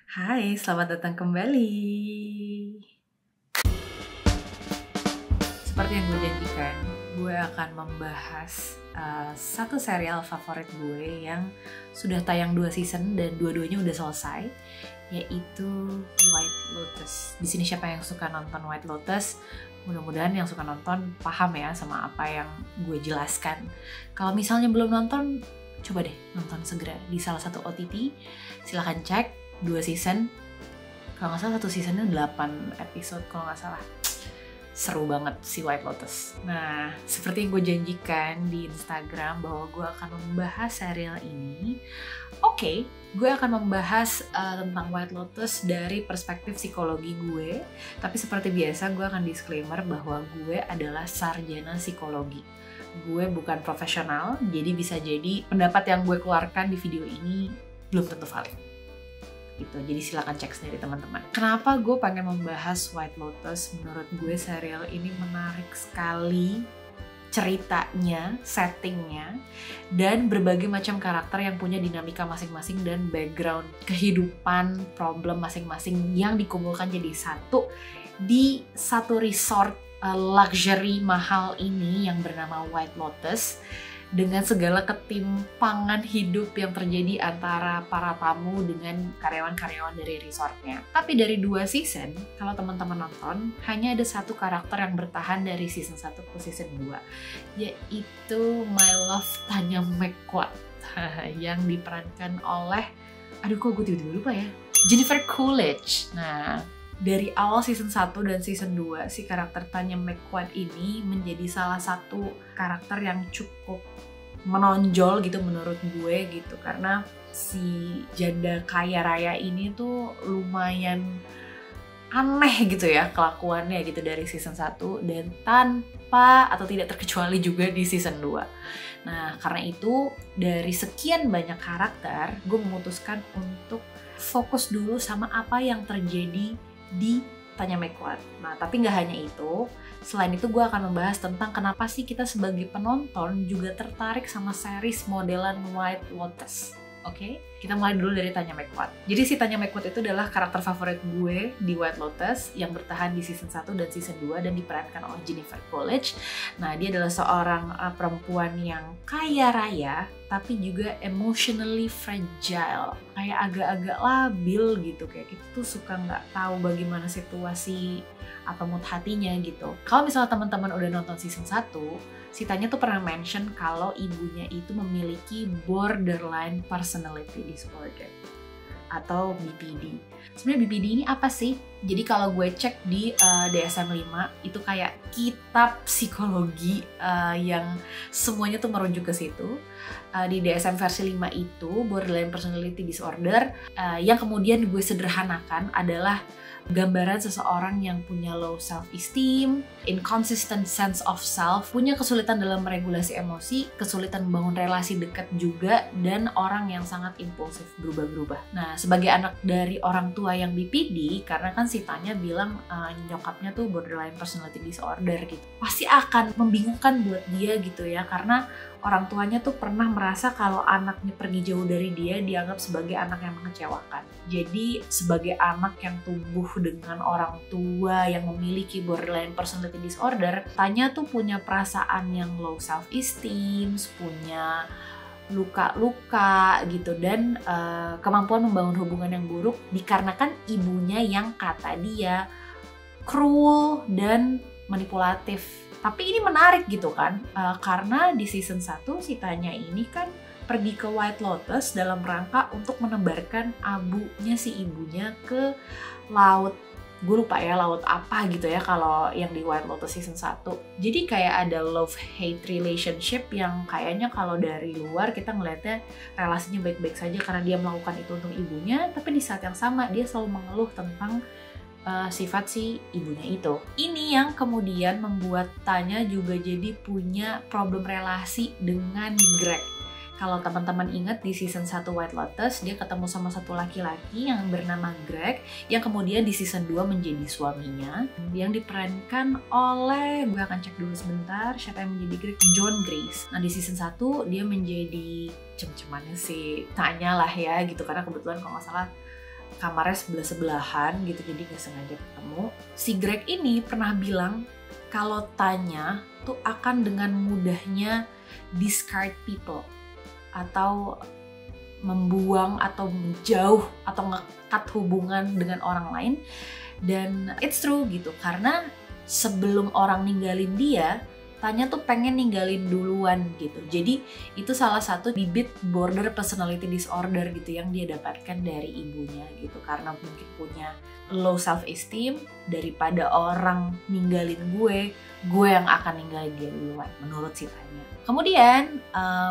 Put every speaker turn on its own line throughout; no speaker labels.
Hai, selamat datang kembali. Seperti yang gue janjikan, gue akan membahas satu serial favorit gue yang sudah tayang 2 season dan dua-duanya udah selesai, yaitu White Lotus. Di sini siapa yang suka nonton White Lotus? Mudah-mudahan yang suka nonton paham ya sama apa yang gue jelaskan. Kalau misalnya belum nonton, coba deh nonton segera di salah satu OTT. Silahkan cek 2 season. Kalau nggak salah satu seasonnya 8 episode kalau nggak salah. Seru banget si White Lotus. Nah, seperti yang gue janjikan di Instagram bahwa gue akan membahas serial ini. Oke, gue akan membahas tentang White Lotus dari perspektif psikologi gue. Tapi seperti biasa gue akan disclaimer bahwa gue adalah sarjana psikologi. Gue bukan profesional, jadi bisa jadi pendapat yang gue keluarkan di video ini belum tentu valid. Gitu. Jadi silakan cek sendiri teman-teman. Kenapa gue pengen membahas White Lotus? Menurut gue serial ini menarik sekali ceritanya, settingnya, dan berbagai macam karakter yang punya dinamika masing-masing dan background kehidupan, problem masing-masing yang dikumpulkan jadi satu di satu resort luxury mahal ini yang bernama White Lotus, dengan segala ketimpangan hidup yang terjadi antara para tamu dengan karyawan-karyawan dari resortnya. Tapi dari 2 season, kalau teman-teman nonton, hanya ada satu karakter yang bertahan dari season 1 ke season 2, yaitu My Love Tanya McQuaid yang diperankan oleh, aduh kok gue tiba-tiba lupa ya, Jennifer Coolidge. Nah, dari awal season 1 dan season 2, si karakter Tanya McQuaid ini menjadi salah satu karakter yang cukup menonjol gitu menurut gue gitu. Karena si janda kaya raya ini tuh lumayan aneh gitu ya kelakuannya gitu dari season 1 dan tanpa atau tidak terkecuali juga di season 2. Nah, karena itu dari sekian banyak karakter, gue memutuskan untuk fokus dulu sama apa yang terjadi di Tanya McQuaid. Nah, tapi nggak hanya itu. Selain itu, gue akan membahas tentang kenapa sih kita sebagai penonton juga tertarik sama series modelan White Lotus. Oke? Kita mulai dulu dari Tanya McQuaid. Jadi si Tanya McQuaid itu adalah karakter favorit gue di White Lotus yang bertahan di season 1 dan season 2 dan diperankan oleh Jennifer Coolidge. Nah, dia adalah seorang perempuan yang kaya raya tapi juga emotionally fragile. Kayak agak-agak labil gitu. Kayak kita tuh suka nggak tahu bagaimana situasi atau mood hatinya gitu. Kalau misalnya teman-teman udah nonton season 1, si Tanya tuh pernah mention kalau ibunya itu memiliki borderline personality disorder atau BPD. Sebenarnya BPD ini apa sih? Jadi kalau gue cek di DSM-5 itu kayak kitab psikologi yang semuanya tuh merujuk ke situ. Di DSM versi 5 itu borderline personality disorder yang kemudian gue sederhanakan adalah gambaran seseorang yang punya low self-esteem, inconsistent sense of self, punya kesulitan dalam meregulasi emosi, kesulitan membangun relasi dekat juga, dan orang yang sangat impulsif, berubah-berubah. Nah, sebagai anak dari orang tua yang BPD, karena kan si Tanya bilang nyokapnya tuh borderline personality disorder gitu, pasti akan membingungkan buat dia gitu ya, karena orang tuanya tuh pernah merasa kalau anaknya pergi jauh dari dia dianggap sebagai anak yang mengecewakan. Jadi sebagai anak yang tumbuh dengan orang tua yang memiliki borderline personality disorder, Tanya tuh punya perasaan yang low self-esteem, punya luka-luka gitu, dan kemampuan membangun hubungan yang buruk dikarenakan ibunya yang kata dia cruel dan manipulatif. Tapi ini menarik gitu kan, karena di season 1 si Tanya ini kan pergi ke White Lotus dalam rangka untuk menebarkan abunya si ibunya ke laut. Gue lupa ya laut apa gitu ya kalau yang di White Lotus season 1. Jadi kayak ada love-hate relationship yang kayaknya kalau dari luar kita ngeliatnya relasinya baik-baik saja karena dia melakukan itu untuk ibunya, tapi di saat yang sama dia selalu mengeluh tentang sifat si ibunya itu. Ini yang kemudian membuat Tanya juga jadi punya problem relasi dengan Greg. Kalau teman-teman ingat di season 1 White Lotus, dia ketemu sama satu laki-laki yang bernama Greg, yang kemudian di season 2 menjadi suaminya, yang diperankan oleh, gue akan cek dulu sebentar, siapa yang menjadi Greg? John Grace. Nah, di season 1 dia menjadi cem-cemannya si Tanya lah ya, gitu, karena kebetulan kalau nggak salah kamarnya sebelah-sebelahan gitu, jadi gak sengaja ketemu. Si Greg ini pernah bilang kalau Tanya tuh akan dengan mudahnya discard people, atau membuang atau menjauh atau nge-cut hubungan dengan orang lain. Dan it's true gitu, karena sebelum orang ninggalin dia, Tanya tuh pengen ninggalin duluan gitu. Jadi itu salah satu bibit border personality disorder gitu yang dia dapatkan dari ibunya gitu, karena mungkin punya low self esteem, daripada orang ninggalin gue yang akan ninggalin dia duluan, menurut si Tanya. Kemudian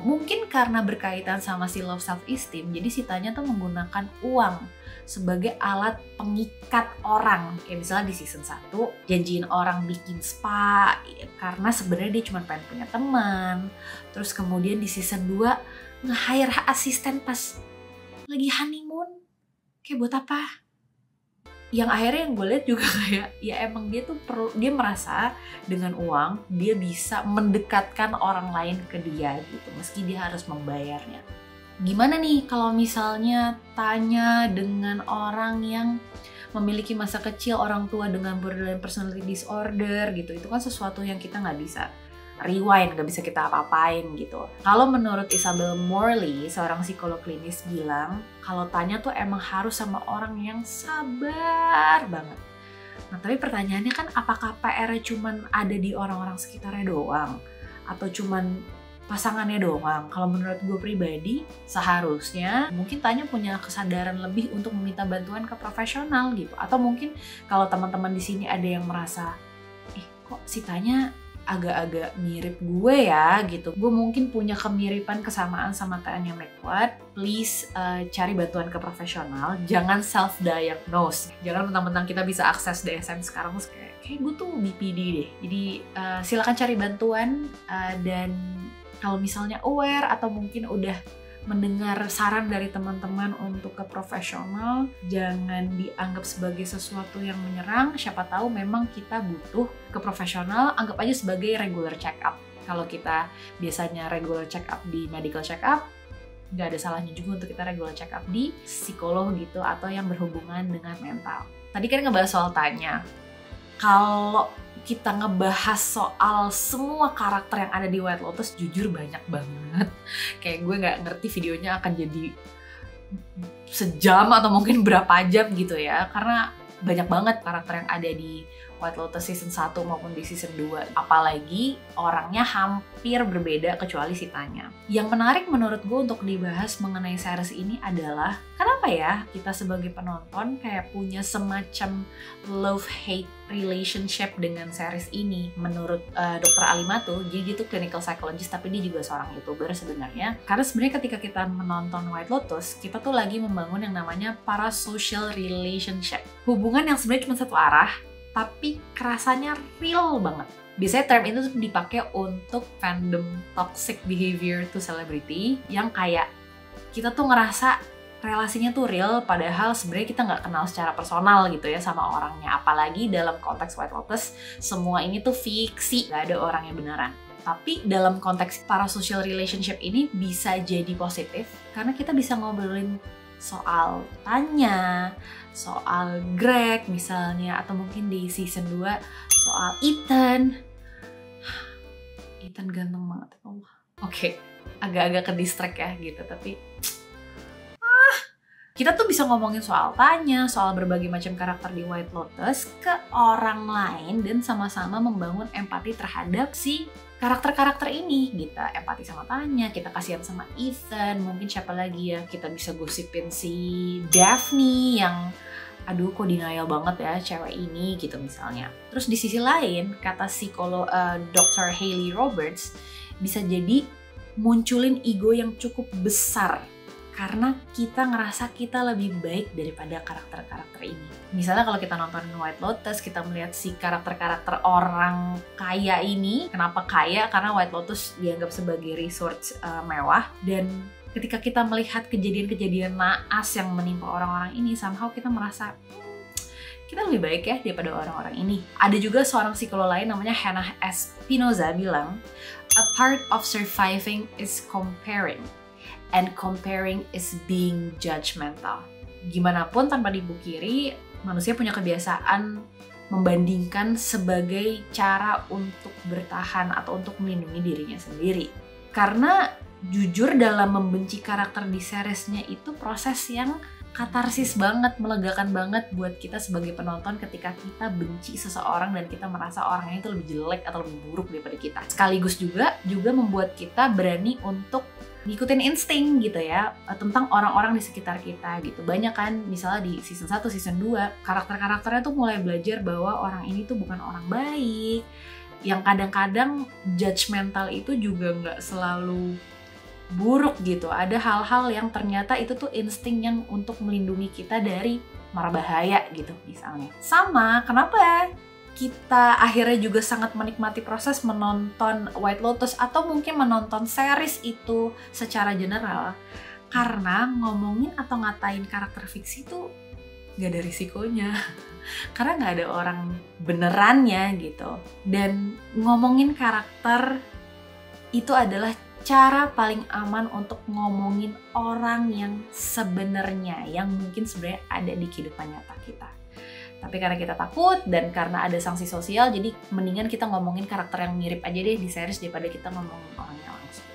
mungkin karena berkaitan sama si low self esteem, jadi si Tanya tuh menggunakan uang sebagai alat pengikat orang. Kayak misalnya di season 1 janjiin orang bikin spa karena sebenarnya dia cuma pengen punya teman. Terus kemudian di season 2 nge-hire asisten pas lagi honeymoon. Kayak buat apa? Yang akhirnya yang gue lihat juga kayak ya emang dia tuh dia merasa dengan uang dia bisa mendekatkan orang lain ke dia gitu, meski dia harus membayarnya. Gimana nih kalau misalnya Tanya dengan orang yang memiliki masa kecil orang tua dengan borderline personality disorder gitu? Itu kan sesuatu yang kita nggak bisa rewind, nggak bisa kita apa-apain gitu. Kalau menurut Isabel Morley, seorang psikolog klinis, bilang kalau Tanya tuh emang harus sama orang yang sabar banget. Nah tapi pertanyaannya kan, apakah PR-nya cuman ada di orang-orang sekitarnya doang? Atau cuman pasangannya doang? Kalau menurut gue pribadi, seharusnya mungkin Tanya punya kesadaran lebih untuk meminta bantuan ke profesional gitu. Atau mungkin kalau teman-teman di sini ada yang merasa, kok si Tanya agak-agak mirip gue ya gitu, gue mungkin punya kemiripan, kesamaan sama Tanya McWatt, please cari bantuan ke profesional, jangan self-diagnose. Jangan mentang-mentang kita bisa akses DSM sekarang terus kayak gue tuh BPD deh. Jadi silakan cari bantuan, dan kalau misalnya aware atau mungkin udah mendengar saran dari teman-teman untuk ke profesional, jangan dianggap sebagai sesuatu yang menyerang. Siapa tahu memang kita butuh ke profesional, anggap aja sebagai regular check up. Kalau kita biasanya regular check up di medical check up, nggak ada salahnya juga untuk kita regular check up di psikolog gitu, atau yang berhubungan dengan mental. Tadi kan ngebahas soal Tanya. Kalau kita ngebahas soal semua karakter yang ada di White Lotus, jujur banyak banget. Kayak gue nggak ngerti videonya akan jadi sejam atau mungkin berapa jam gitu ya, karena banyak banget karakter yang ada di White Lotus season 1 maupun di season 2. Apalagi orangnya hampir berbeda kecuali si Tanya. Yang menarik menurut gue untuk dibahas mengenai series ini adalah kenapa ya kita sebagai penonton kayak punya semacam love-hate relationship dengan series ini. Menurut Dr. Alimatu, jadi dia tuh clinical psychologist tapi dia juga seorang YouTuber sebenarnya. Karena sebenarnya ketika kita menonton White Lotus, kita tuh lagi membangun yang namanya parasocial relationship. Hubungan yang sebenarnya cuma satu arah, tapi kerasanya real banget. Biasanya term itu tuh dipakai untuk fandom toxic behavior to celebrity, yang kayak kita tuh ngerasa relasinya tuh real, padahal sebenarnya kita nggak kenal secara personal gitu ya sama orangnya. Apalagi dalam konteks White Lotus, semua ini tuh fiksi, nggak ada orang yang beneran. Tapi dalam konteks parasocial relationship ini bisa jadi positif, karena kita bisa ngobrolin soal Tanya, soal Greg misalnya, atau mungkin di season 2 soal Ethan. Ethan ganteng banget. Oke, agak-agak ke distract ya gitu, tapi kita tuh bisa ngomongin soal Tanya, soal berbagai macam karakter di White Lotus ke orang lain dan sama-sama membangun empati terhadap si karakter-karakter ini. Kita empati sama Tanya, kita kasihan sama Ethan, mungkin siapa lagi ya, kita bisa gosipin si Daphne yang aduh kok denial banget ya cewek ini gitu misalnya. Terus di sisi lain, kata psikolog Dr. Hayley Roberts, bisa jadi munculin ego yang cukup besar karena kita ngerasa kita lebih baik daripada karakter-karakter ini. Misalnya kalau kita nonton White Lotus, kita melihat si karakter-karakter orang kaya ini. Kenapa kaya? Karena White Lotus dianggap sebagai resort mewah. Dan ketika kita melihat kejadian-kejadian naas yang menimpa orang-orang ini, somehow kita merasa kita lebih baik ya daripada orang-orang ini. Ada juga seorang psikolog lain namanya Hannah Espinoza bilang, a part of surviving is comparing. And comparing is being judgmental. gimana pun tanpa dipungkiri, manusia punya kebiasaan membandingkan sebagai cara untuk bertahan atau untuk melindungi dirinya sendiri. Karena jujur dalam membenci karakter di seriesnya itu proses yang katarsis banget, melegakan banget buat kita sebagai penonton ketika kita benci seseorang dan kita merasa orangnya itu lebih jelek atau lebih buruk daripada kita. Sekaligus juga membuat kita berani untuk ngikutin insting gitu ya tentang orang-orang di sekitar kita gitu. Banyak kan misalnya di season 1, season 2 karakter-karakternya tuh mulai belajar bahwa orang ini tuh bukan orang baik, yang kadang-kadang judgmental itu juga nggak selalu buruk gitu. Ada hal-hal yang ternyata itu tuh insting yang untuk melindungi kita dari mara bahaya gitu misalnya. Sama, kenapa kita akhirnya juga sangat menikmati proses menonton White Lotus atau mungkin menonton series itu secara general, karena ngomongin atau ngatain karakter fiksi itu gak ada risikonya karena gak ada orang benerannya gitu. Dan ngomongin karakter itu adalah cara paling aman untuk ngomongin orang yang sebenarnya, yang mungkin sebenarnya ada di kehidupan nyata kita. Tapi karena kita takut dan karena ada sanksi sosial, jadi mendingan kita ngomongin karakter yang mirip aja deh di series daripada kita ngomongin orangnya langsung.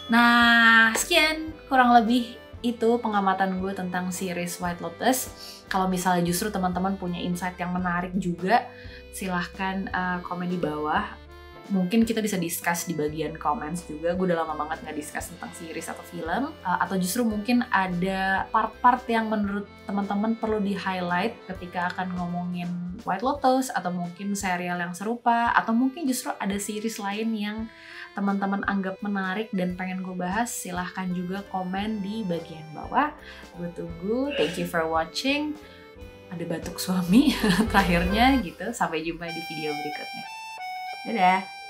Nah, sekian kurang lebih itu pengamatan gue tentang series White Lotus. Kalau misalnya justru teman-teman punya insight yang menarik juga, silahkan komen di bawah. Mungkin kita bisa discuss di bagian comments juga. Gue udah lama banget nggak discuss tentang series atau film. Atau justru mungkin ada part-part yang menurut teman-teman perlu di-highlight ketika akan ngomongin White Lotus, atau mungkin serial yang serupa, atau mungkin justru ada series lain yang teman-teman anggap menarik dan pengen gue bahas. Silahkan juga komen di bagian bawah. Gue tunggu. Thank you for watching. Ada batuk suami terakhirnya gitu. Sampai jumpa di video berikutnya. Dadah!